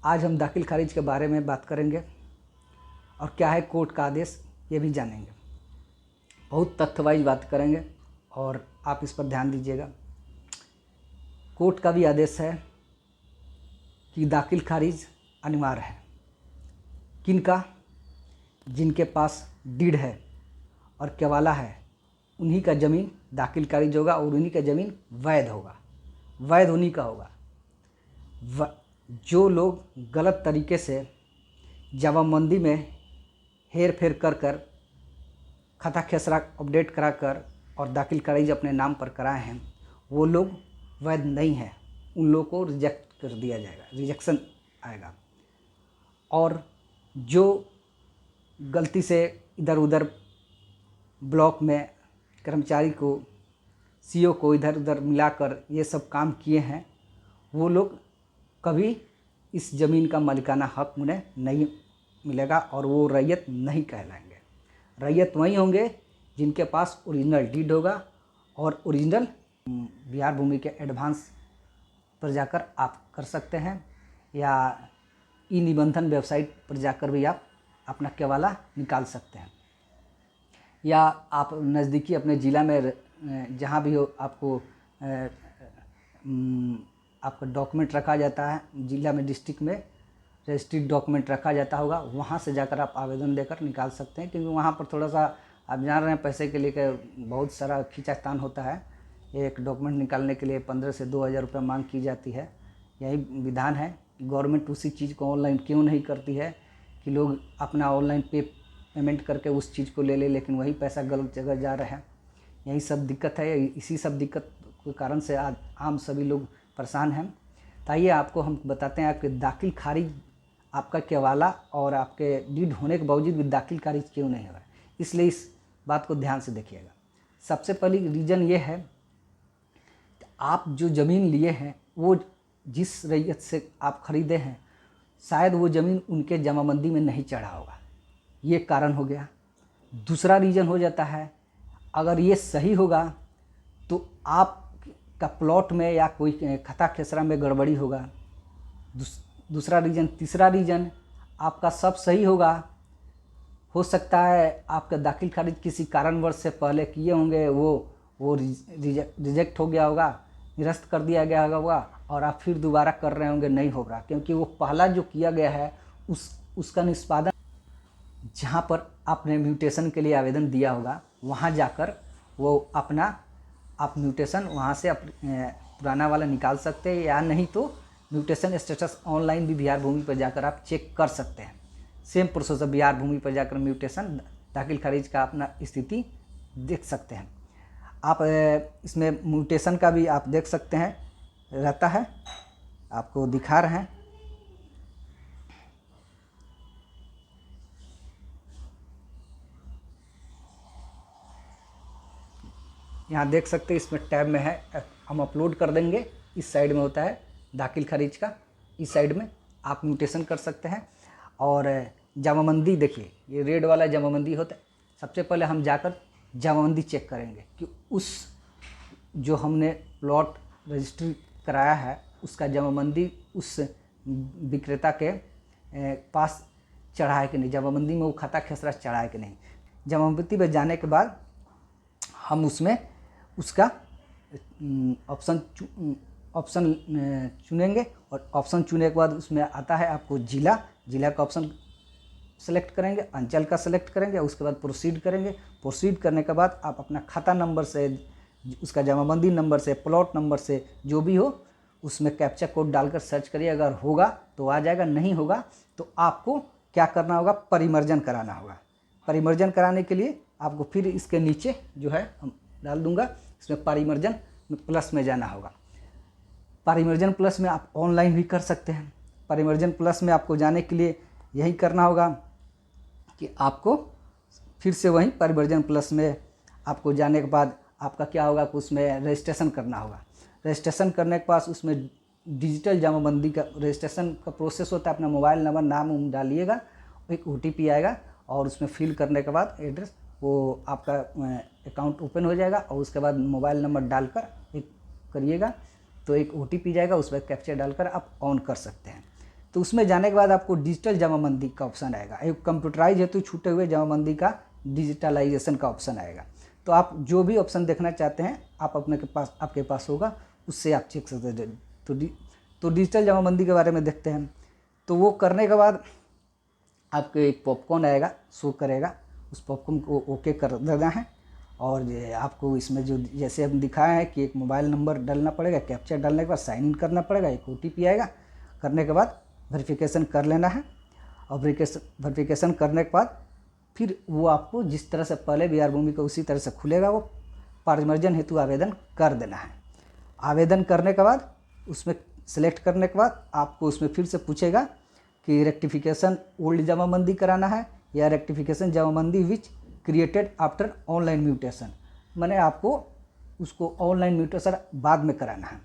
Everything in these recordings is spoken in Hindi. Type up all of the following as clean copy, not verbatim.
आज हम दाखिल खारिज के बारे में बात करेंगे और क्या है कोर्ट का आदेश ये भी जानेंगे। बहुत तथ्यवाइज बात करेंगे और आप इस पर ध्यान दीजिएगा। कोर्ट का भी आदेश है कि दाखिल खारिज अनिवार्य है। किनका? जिनके पास डीड है और केवाला है, उन्हीं का ज़मीन दाखिल खारिज होगा और उन्हीं का ज़मीन वैध होगा, वैध उन्हीं का होगा। जो लोग गलत तरीके से जमाबंदी में हेर फेर कर खाता खेसरा अपडेट कराकर और दाखिल खारिज अपने नाम पर कराए हैं, वो लोग वैध नहीं हैं। उन लोगों को रिजेक्ट कर दिया जाएगा, रिजेक्शन आएगा। और जो गलती से इधर उधर ब्लॉक में कर्मचारी को, सीओ को इधर उधर मिलाकर ये सब काम किए हैं, वो लोग कभी इस ज़मीन का मालिकाना हक उन्हें नहीं मिलेगा और वो रैयत नहीं कहलाएंगे। रैयत वही होंगे जिनके पास ओरिजिनल डीड होगा और ओरिजिनल बिहार भूमि के एडवांस पर जाकर आप कर सकते हैं, या ई निबंधन वेबसाइट पर जाकर भी आप अपना केवाला निकाल सकते हैं, या आप नज़दीकी अपने ज़िला में जहाँ भी हो आपको आपका डॉक्यूमेंट रखा जाता है, ज़िला में डिस्ट्रिक्ट में रजिस्ट्रीड डॉक्यूमेंट रखा जाता होगा, वहाँ से जाकर आप आवेदन देकर निकाल सकते हैं। क्योंकि वहाँ पर थोड़ा सा आप जान रहे हैं पैसे के लिए बहुत सारा खींचातान होता है। एक डॉक्यूमेंट निकालने के लिए 1500 से 2000 रुपये मांग की जाती है। यही विधान है। गवर्नमेंट उसी चीज़ को ऑनलाइन क्यों नहीं करती है कि लोग अपना ऑनलाइन पेमेंट करके उस चीज़ को ले ले, लेकिन वही पैसा गलत जगह जा रहा है। यही सब दिक्कत है। इसी सब दिक्कत के कारण से आज आम सभी लोग परेशान हैं। तो आइए आपको हम बताते हैं आपके दाखिल खारिज, आपका केवाला और आपके डीड होने के बावजूद भी दाखिल खारिज क्यों नहीं हो रहा है। इसलिए इस बात को ध्यान से देखिएगा। सबसे पहली रीज़न ये है कि आप जो ज़मीन लिए हैं वो जिस रैयत से आप ख़रीदे हैं, शायद वो ज़मीन उनके जमाबंदी में नहीं चढ़ा होगा, ये कारण हो गया। दूसरा रीज़न हो जाता है, अगर ये सही होगा तो आपका प्लॉट में या कोई खाता खेसरा में गड़बड़ी होगा। दूसरा रीज़न। तीसरा रीज़न, आपका सब सही होगा, हो सकता है आपका दाखिल खारिज किसी कारणवश से पहले किए होंगे, वो रिजेक्ट हो गया होगा, निरस्त कर दिया गया होगा और आप फिर दोबारा कर रहे होंगे, नहीं होगा। क्योंकि वो पहला जो किया गया है उसका निष्पादन जहाँ पर आपने म्यूटेशन के लिए आवेदन दिया होगा, वहाँ जाकर वो अपना आप म्यूटेशन वहाँ से पुराना वाला निकाल सकते हैं, या नहीं तो म्यूटेशन स्टेटस ऑनलाइन भी बिहार भूमि पर जाकर आप चेक कर सकते हैं। सेम प्रोसेस बिहार भूमि पर जाकर म्यूटेशन दाखिल खारिज का अपना स्थिति देख सकते हैं। आप इसमें म्यूटेशन का भी आप देख सकते हैं, रहता है, आपको दिखा रहे हैं। यहाँ देख सकते हैं, इसमें टैब में है, हम अपलोड कर देंगे। इस साइड में होता है दाखिल खारिज का, इस साइड में आप म्यूटेशन कर सकते हैं। और जमाबंदी देखिए, ये रेड वाला जमाबंदी होता है। सबसे पहले हम जाकर जमाबंदी चेक करेंगे कि उस जो हमने प्लॉट रजिस्ट्री कराया है उसका जमाबंदी उस विक्रेता के पास चढ़ा है कि नहीं, जमाबंदी में वो खाता खेसरा चढ़ा है कि नहीं। जमाबंदी पर जाने के बाद हम उसमें उसका ऑप्शन चुनेंगे और ऑप्शन चुनने के बाद उसमें आता है आपको जिला का ऑप्शन सेलेक्ट करेंगे, अंचल का सेलेक्ट करेंगे, उसके बाद प्रोसीड करेंगे। प्रोसीड करने के बाद आप अपना खाता नंबर से, उसका जमाबंदी नंबर से, प्लॉट नंबर से, जो भी हो उसमें कैप्चा कोड डालकर सर्च करिए। अगर होगा तो आ जाएगा, नहीं होगा तो आपको क्या करना होगा, परिमर्जन कराना होगा। परिमर्जन कराने के लिए आपको फिर इसके नीचे जो है हम डाल दूंगा, इसमें परिमर्जन प्लस में जाना होगा। परिमर्जन प्लस में आप ऑनलाइन भी कर सकते हैं। परिमर्जन प्लस में आपको जाने के लिए यही करना होगा कि आपको फिर से वहीं परिमर्जन प्लस में आपको जाने के बाद आपका क्या होगा कि उसमें रजिस्ट्रेशन करना होगा। रजिस्ट्रेशन करने के बाद उसमें डिजिटल जमाबंदी का रजिस्ट्रेशन का प्रोसेस होता है। अपना मोबाइल नंबर, नाम डालिएगा, एक OTP आएगा और उसमें फिल करने के बाद एड्रेस, वो आपका अकाउंट ओपन हो जाएगा। और उसके बाद मोबाइल नंबर डालकर एक करिएगा तो एक OTP जाएगा, उस पर कैप्चा डालकर आप ऑन कर सकते हैं। तो उसमें जाने के बाद आपको डिजिटल जमाबंदी का ऑप्शन आएगा, एक कंप्यूटराइज हेतु छूटे हुए जमाबंदी का डिजिटलाइजेशन का ऑप्शन आएगा। तो आप जो भी ऑप्शन देखना चाहते हैं आप आपके पास होगा, उससे आप चेक सकते हैं। तो डिजिटल जमाबंदी के बारे में देखते हैं। तो वो करने के बाद आपको एक पॉपकॉर्न आएगा, शो करेगा, उस पॉपकॉर्न को ओके कर देना है। और ये आपको इसमें जो जैसे हम दिखाए हैं कि एक मोबाइल नंबर डालना पड़ेगा, कैप्चर डालने के बाद साइन इन करना पड़ेगा, एक OTP आएगा, करने के बाद वेरिफिकेशन कर लेना है। और वेरिफिकेशन करने के बाद फिर वो आपको जिस तरह से पहले बिहार भूमि का उसी तरह से खुलेगा, वो पारिमार्जन हेतु आवेदन कर देना है। आवेदन करने के बाद उसमें सेलेक्ट करने के बाद आपको उसमें फिर से पूछेगा कि रेक्टिफिकेशन ओल्ड जमाबंदी कराना है या rectification jamabandi which created after online mutation, माने आपको उसको ऑनलाइन म्यूटेशन बाद में कराना है,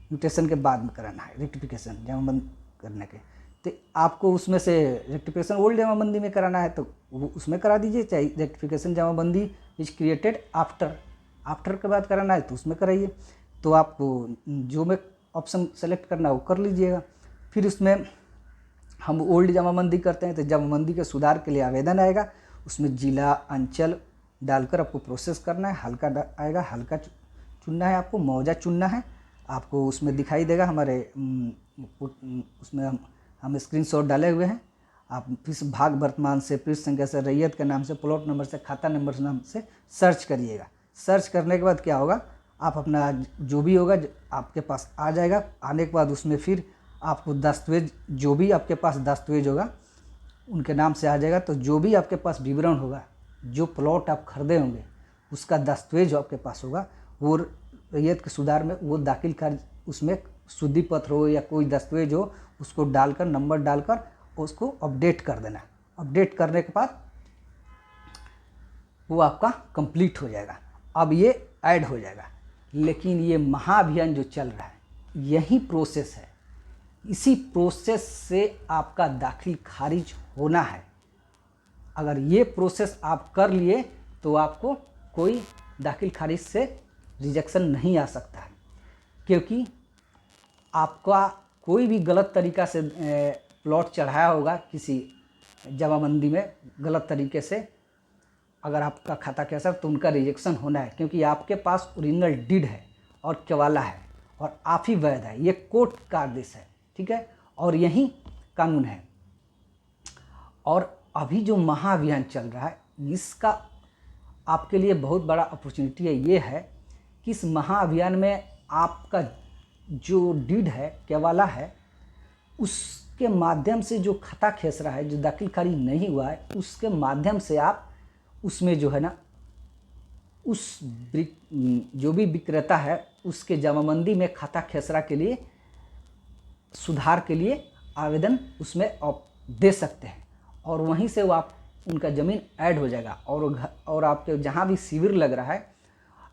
म्यूटेशन के बाद में कराना है रेक्टिफिकेशन जमाबंदी करने के। तो आपको उसमें से रेक्टिफिकेशन ओल्ड जमाबंदी में कराना है तो वो उसमें करा दीजिए, चाहे rectification jamabandi which created after के बाद कराना है तो उसमें कराइए। तो आपको जो में ऑप्शन सेलेक्ट करना है वो कर लीजिएगा। फिर उसमें हम ओल्ड जमाबंदी करते हैं तो जमाबंदी के सुधार के लिए आवेदन आएगा, उसमें जिला अंचल डालकर आपको प्रोसेस करना है। हल्का आएगा, हल्का चुनना है, आपको मौजा चुनना है। आपको उसमें दिखाई देगा हमारे उसमें हम स्क्रीनशॉट डाले हुए हैं। आप किस भाग वर्तमान से, पृष्ठ संख्या से, रैयत के नाम से, प्लॉट नंबर से, खाता नंबर नाम से सर्च करिएगा। सर्च करने के बाद क्या होगा, आप अपना जो भी होगा आपके पास आ जाएगा। आने के बाद उसमें फिर आपको दस्तावेज, जो भी आपके पास दस्तावेज होगा उनके नाम से आ जाएगा। तो जो भी आपके पास विवरण होगा, जो प्लॉट आप खरीदे होंगे उसका दस्तावेज जो आपके पास होगा, वो रैयत के सुधार में वो दाखिल कर, उसमें शुद्धि पत्र हो या कोई दस्तावेज हो, उसको डालकर, नंबर डालकर उसको अपडेट कर देना। अपडेट करने के बाद वो आपका कंप्लीट हो जाएगा, अब ये ऐड हो जाएगा। लेकिन ये महाअभियान जो चल रहा है यही प्रोसेस है, इसी प्रोसेस से आपका दाखिल खारिज होना है। अगर ये प्रोसेस आप कर लिए तो आपको कोई दाखिल खारिज से रिजेक्शन नहीं आ सकता है, क्योंकि आपका कोई भी गलत तरीक़ा से प्लॉट चढ़ाया होगा किसी जमाबंदी में गलत तरीके से, अगर आपका खाता कैसा तो उनका रिजेक्शन होना है, क्योंकि आपके पास ओरिजिनल डीड है और केवाला है और आप ही वैध है। ये कोर्ट का आदेश है, ठीक है, और यही कानून है। और अभी जो महाअभियान चल रहा है इसका आपके लिए बहुत बड़ा अपॉर्चुनिटी है। ये है कि इस महाअभियान में आपका जो डीड है, केवाला है, उसके माध्यम से जो खाता खेसरा है, जो दाखिल खारिज नहीं हुआ है, उसके माध्यम से आप उसमें जो है ना, उस जो भी विक्रेता है उसके जमाबंदी में खाता खेसरा के लिए सुधार के लिए आवेदन उसमें आप दे सकते हैं। और वहीं से वो आप उनका ज़मीन ऐड हो जाएगा। और आपके जहाँ भी शिविर लग रहा है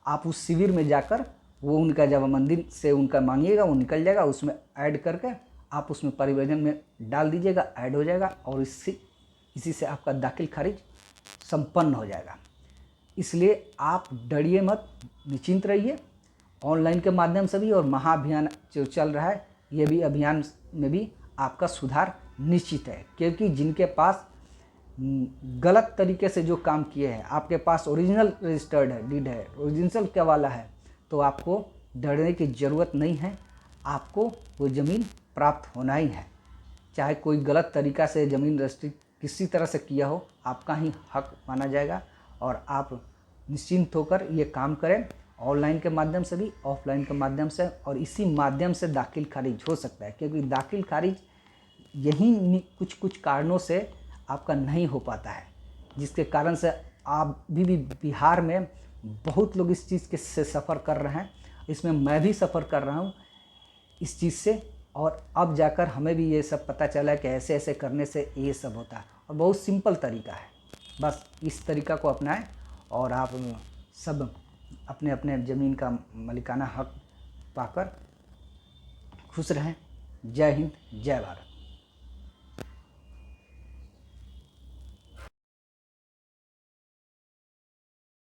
आप उस शिविर में जाकर वो उनका जमाबंदी से उनका मांगिएगा, वो निकल जाएगा, उसमें ऐड करके आप उसमें परिवर्जन में डाल दीजिएगा, ऐड हो जाएगा और इसी से आपका दाखिल खारिज संपन्न हो जाएगा। इसलिए आप डरिए मत, निश्चिंत रहिए। ऑनलाइन के माध्यम से भी और महाअभियान जो चल रहा है ये भी अभियान में भी आपका सुधार निश्चित है, क्योंकि जिनके पास गलत तरीके से जो काम किए हैं, आपके पास ओरिजिनल रजिस्टर्ड है, डीड है, ओरिजिनल केवाला है, तो आपको डरने की ज़रूरत नहीं है। आपको वो ज़मीन प्राप्त होना ही है, चाहे कोई गलत तरीक़ा से ज़मीन रजिस्ट्री किसी तरह से किया हो, आपका ही हक माना जाएगा। और आप निश्चिंत होकर ये काम करें, ऑनलाइन के माध्यम से भी, ऑफलाइन के माध्यम से, और इसी माध्यम से दाखिल खारिज हो सकता है, क्योंकि दाखिल खारिज यही कुछ कारणों से आपका नहीं हो पाता है, जिसके कारण से आप भी बिहार में बहुत लोग इस चीज़ के से सफ़र कर रहे हैं। इसमें मैं भी सफ़र कर रहा हूँ इस चीज़ से, और अब जाकर हमें भी ये सब पता चला कि ऐसे ऐसे करने से ये सब होता है। और बहुत सिंपल तरीका है, बस इस तरीका को अपनाएं और आप सब अपने अपने ज़मीन का मालिकाना हक पाकर खुश रहें। जय हिंद, जय भारत।